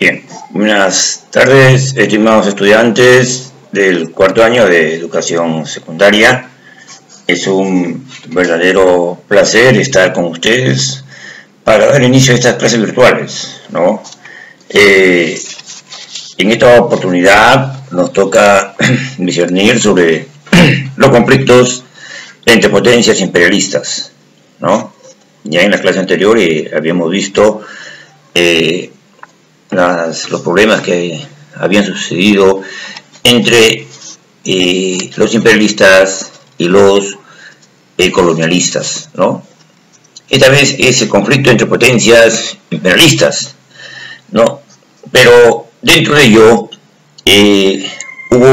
Bien, buenas tardes, estimados estudiantes del cuarto año de educación secundaria. Es un verdadero placer estar con ustedes para dar inicio a estas clases virtuales, ¿no? En esta oportunidad nos toca discernir sobre los conflictos entre potencias imperialistas, ¿no? Ya en la clase anterior habíamos visto los problemas que habían sucedido entre los imperialistas y los colonialistas, ¿no? Esta vez es el conflicto entre potencias imperialistas, ¿no? Pero dentro de ello hubo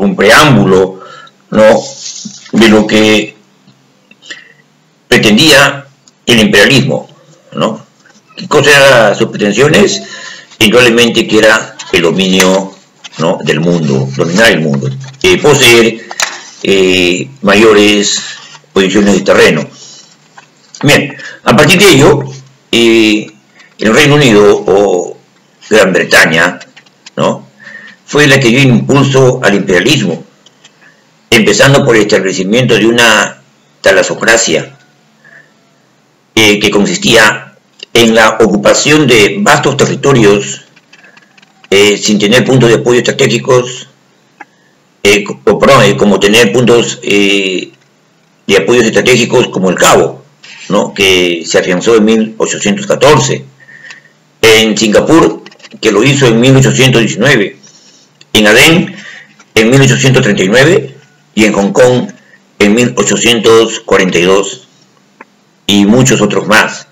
un preámbulo, ¿no?, de lo que pretendía el imperialismo, ¿no? ¿Qué cosa eran sus pretensiones? Indudablemente que era el dominio, ¿no?, del mundo, dominar el mundo, poseer mayores posiciones de terreno. Bien, a partir de ello, el Reino Unido o Gran Bretaña, ¿no?, fue la que dio impulso al imperialismo, empezando por el establecimiento de una talasocracia que consistía en la ocupación de vastos territorios sin tener puntos de apoyo estratégicos, como tener puntos de apoyos estratégicos como el Cabo, ¿no?, que se afianzó en 1814, en Singapur, que lo hizo en 1819, en Adén en 1839 y en Hong Kong en 1842 y muchos otros más,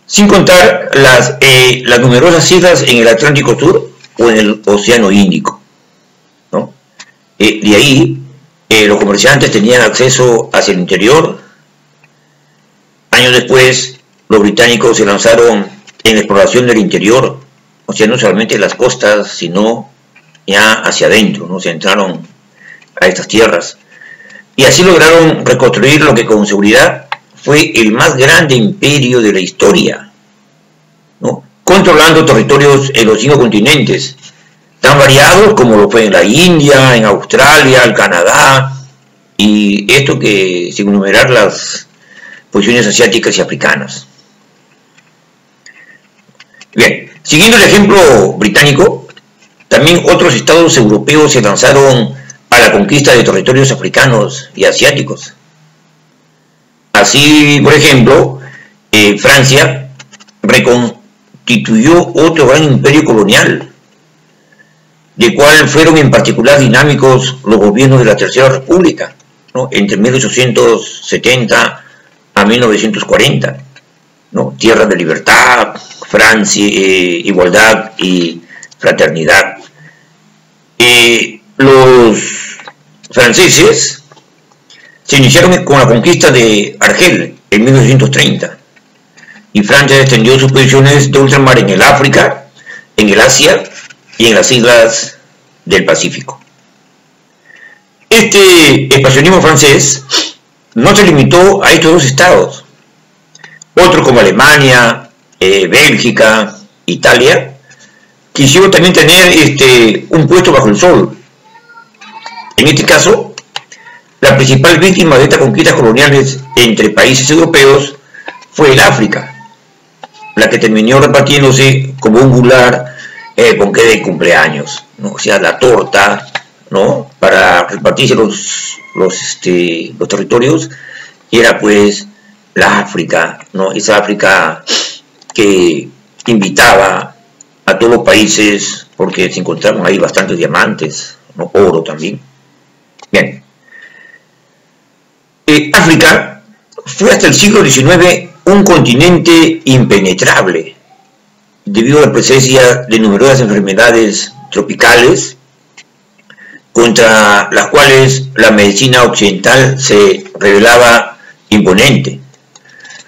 sin contar las numerosas islas en el Atlántico Sur o en el Océano Índico, ¿no? De ahí los comerciantes tenían acceso hacia el interior. Años después los británicos se lanzaron en la exploración del interior, o sea, no solamente las costas, sino ya hacia adentro, ¿no? Se entraron a estas tierras y así lograron reconstruir lo que con seguridad fue el más grande imperio de la historia, ¿no?, controlando territorios en los 5 continentes, tan variados como lo fue en la India, en Australia, el Canadá, y esto que sin enumerar las posiciones asiáticas y africanas. Bien, siguiendo el ejemplo británico, también otros estados europeos se lanzaron a la conquista de territorios africanos y asiáticos. Así, por ejemplo, Francia reconstituyó otro gran imperio colonial, del cual fueron en particular dinámicos los gobiernos de la Tercera República, ¿no?, entre 1870 a 1940, ¿no?, tierras de libertad, Francia, igualdad y fraternidad. Los franceses se iniciaron con la conquista de Argel en 1930 y Francia extendió sus posiciones de ultramar en el África, en el Asia y en las islas del Pacífico. Este expansionismo francés no se limitó a estos dos estados. Otros como Alemania, Bélgica, Italia, quisieron también tener un puesto bajo el sol. En este caso, la principal víctima de estas conquistas coloniales entre países europeos fue el África, la que terminó repartiéndose como un gular con que de cumpleaños, ¿no?, o sea, la torta, ¿no?, para repartirse los territorios, era pues la África, ¿no?, esa África que invitaba a todos los países porque se encontraban ahí bastantes diamantes, ¿no?, oro también. Bien. África fue hasta el siglo XIX un continente impenetrable debido a la presencia de numerosas enfermedades tropicales contra las cuales la medicina occidental se revelaba imponente.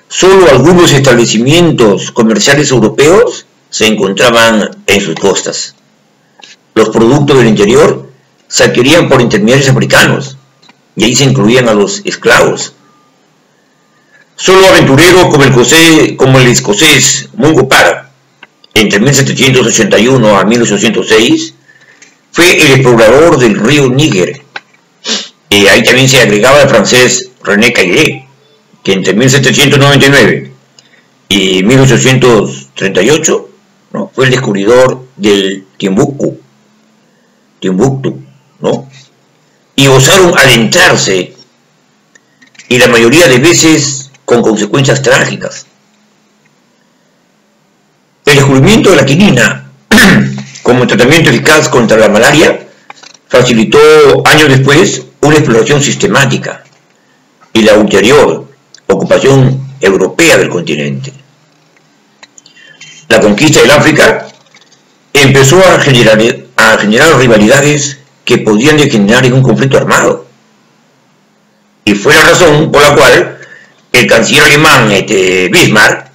Solo algunos establecimientos comerciales europeos se encontraban en sus costas. Los productos del interior se adquirían por intermediarios africanos, y ahí se incluían a los esclavos. Solo aventureros como el escocés Mungo Park entre 1781 a 1806, fue el explorador del río Níger. Ahí también se agregaba el francés René Caillet, que entre 1799 y 1838, ¿no?, fue el descubridor del Timbuktu, ¿no? Y osaron adentrarse, y la mayoría de veces con consecuencias trágicas. El descubrimiento de la quinina como tratamiento eficaz contra la malaria facilitó años después una exploración sistemática y la ulterior ocupación europea del continente. La conquista del África empezó a generar rivalidades que podían degenerar en un conflicto armado, y fue la razón por la cual el canciller alemán Bismarck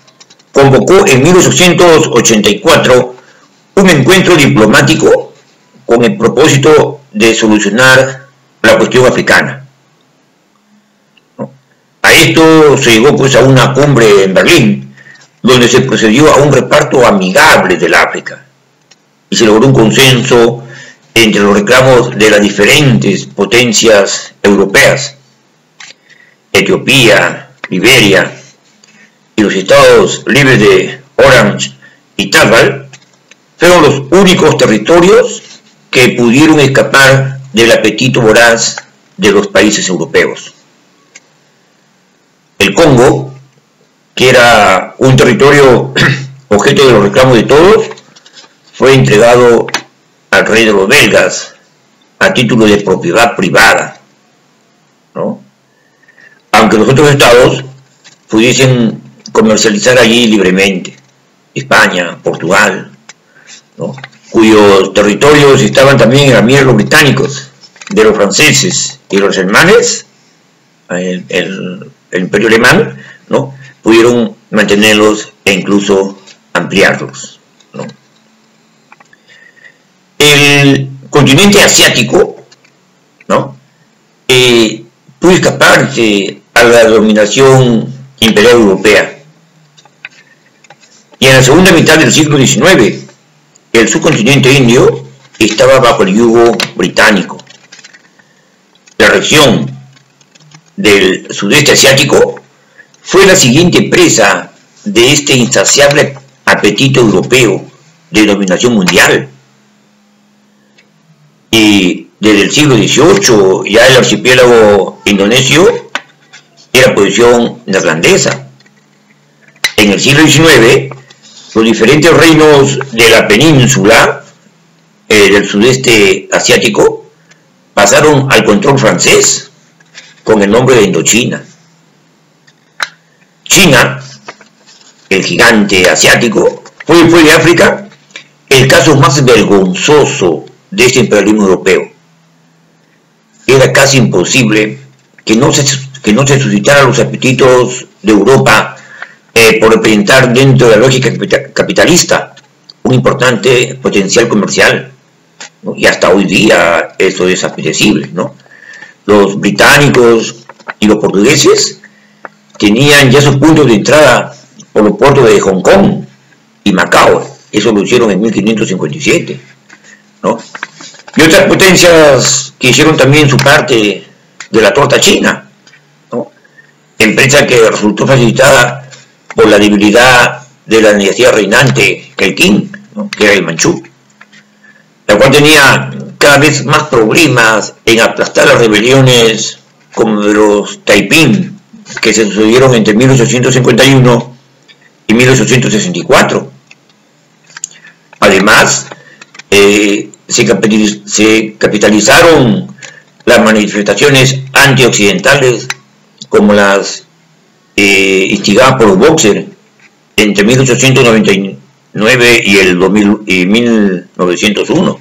convocó en 1884 un encuentro diplomático con el propósito de solucionar la cuestión africana. A esto se llegó pues a una cumbre en Berlín, donde se procedió a un reparto amigable del África, y se logró un consenso entre los reclamos de las diferentes potencias europeas. Etiopía, Liberia y los estados libres de Orange y Transvaal fueron los únicos territorios que pudieron escapar del apetito voraz de los países europeos. El Congo, que era un territorio objeto de los reclamos de todos, fue entregado al rey de los belgas a título de propiedad privada, ¿no?, aunque los otros estados pudiesen comercializar allí libremente. España, Portugal, ¿no?, cuyos territorios estaban también en la mira de los británicos, de los franceses y los alemanes, el imperio alemán, ¿no?, pudieron mantenerlos e incluso ampliarlos, ¿no? El continente asiático, ¿no?, pudo escaparse a la dominación imperial europea, y en la segunda mitad del siglo XIX el subcontinente indio estaba bajo el yugo británico. La región del sudeste asiático fue la siguiente presa de este insaciable apetito europeo de dominación mundial, y desde el siglo XVIII ya el archipiélago indonesio era posesión neerlandesa. En el siglo XIX los diferentes reinos de la península del sudeste asiático pasaron al control francés con el nombre de Indochina. China, el gigante asiático, fue después de África el caso más vergonzoso de este imperialismo europeo. Era casi imposible que no se suscitaran los apetitos de Europa por representar dentro de la lógica capitalista un importante potencial comercial, ¿no?, y hasta hoy día eso es apetecible, ¿no? Los británicos y los portugueses tenían ya sus puntos de entrada por los puertos de Hong Kong y Macao. Eso lo hicieron en 1557, ¿no? Y otras potencias que hicieron también su parte de la torta china, ¿no?, empresa que resultó facilitada por la debilidad de la dinastía reinante, el Qing, ¿no?, que era el Manchú, la cual tenía cada vez más problemas en aplastar las rebeliones como de los Taiping, que se sucedieron entre 1851 y 1864. Además, se capitalizaron las manifestaciones antioccidentales como las instigadas por los Boxer entre 1899 y 1901,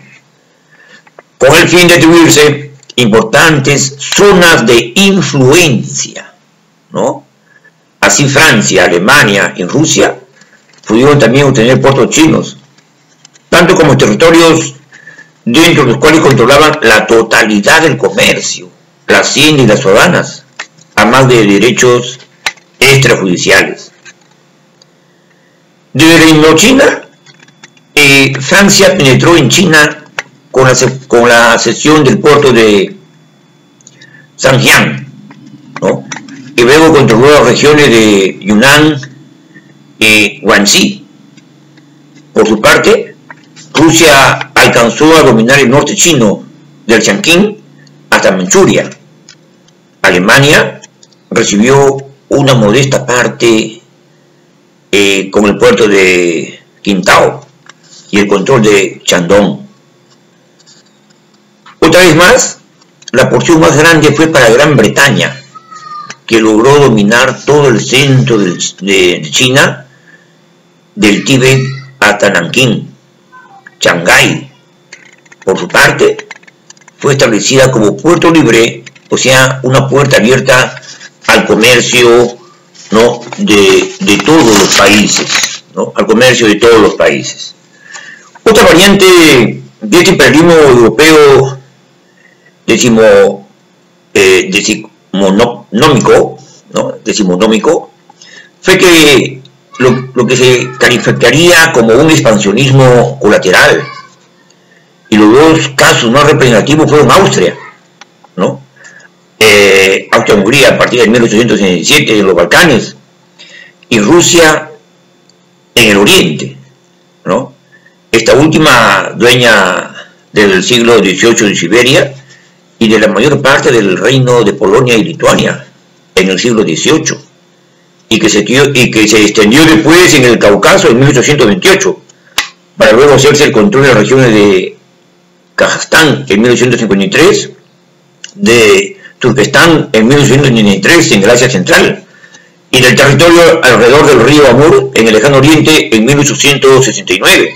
con el fin de atribuirse importantes zonas de influencia, ¿no? Así Francia, Alemania y Rusia pudieron también obtener puertos chinos, tanto como territorios dentro de los cuales controlaban la totalidad del comercio, la hacienda y las aduanas, además de derechos extrajudiciales. Desde la Indochina Francia penetró en China con la cesión del puerto de Zhejiang, ¿no? Y luego controló las regiones de Yunnan y Guangxi. Por su parte, Rusia alcanzó a dominar el norte chino, del Chongqing hasta Manchuria. Alemania recibió una modesta parte con el puerto de Qingdao y el control de Shandong. Otra vez más, la porción más grande fue para Gran Bretaña, que logró dominar todo el centro de China, del Tíbet hasta Nankín. Shanghái, por su parte, fue establecida como puerto libre, o sea, una puerta abierta al comercio, ¿no?, de todos los países, ¿no?, al comercio de todos los países. Otra variante de este imperialismo europeo decimonómico, fue que lo que se calificaría como un expansionismo colateral. Y los dos casos más representativos fueron Austria, ¿no? Austria-Hungría a partir de 1867 en los Balcanes, y Rusia en el Oriente, ¿no? Esta última dueña del siglo XVIII de Siberia y de la mayor parte del reino de Polonia y Lituania en el siglo XVIII, y que se extendió después en el Cáucaso en 1828, para luego hacerse el control de las regiones de Kazajstán en 1853, de Turquestán en 1893 en el Asia Central, y del territorio alrededor del río Amur en el lejano oriente en 1869.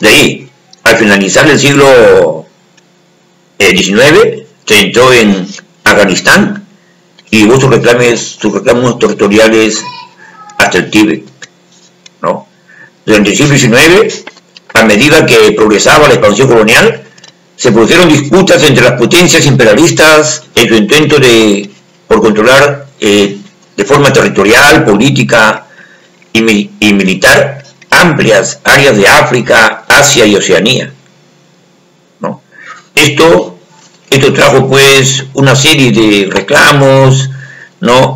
De ahí, al finalizar el siglo XIX, se entró en Afganistán y hubo sus reclamos territoriales hasta el Tíbet, ¿no? Durante el siglo XIX, a medida que progresaba la expansión colonial, se produjeron disputas entre las potencias imperialistas en su intento por controlar de forma territorial, política y militar amplias áreas de África, Asia y Oceanía, ¿no? Esto trajo pues una serie de reclamos, ¿no?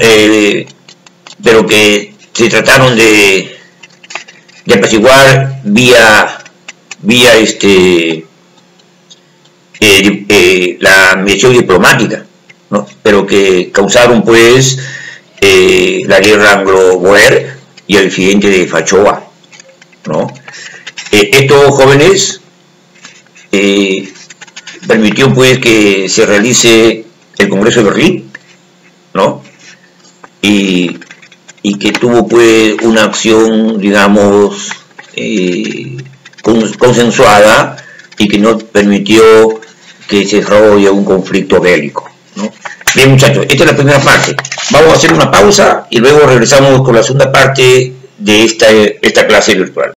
Pero que se trataron de apaciguar vía la mediación diplomática, ¿no? Pero que causaron pues la guerra anglo-boer y el accidente de Fachoa, ¿no? Estos jóvenes permitió pues que se realice el Congreso de Berlín, ¿no? Y que tuvo pues una acción, digamos, consensuada, y que no permitió que se desarrolle un conflicto bélico, ¿no? Bien, muchachos, esta es la primera parte. Vamos a hacer una pausa y luego regresamos con la segunda parte de esta clase virtual.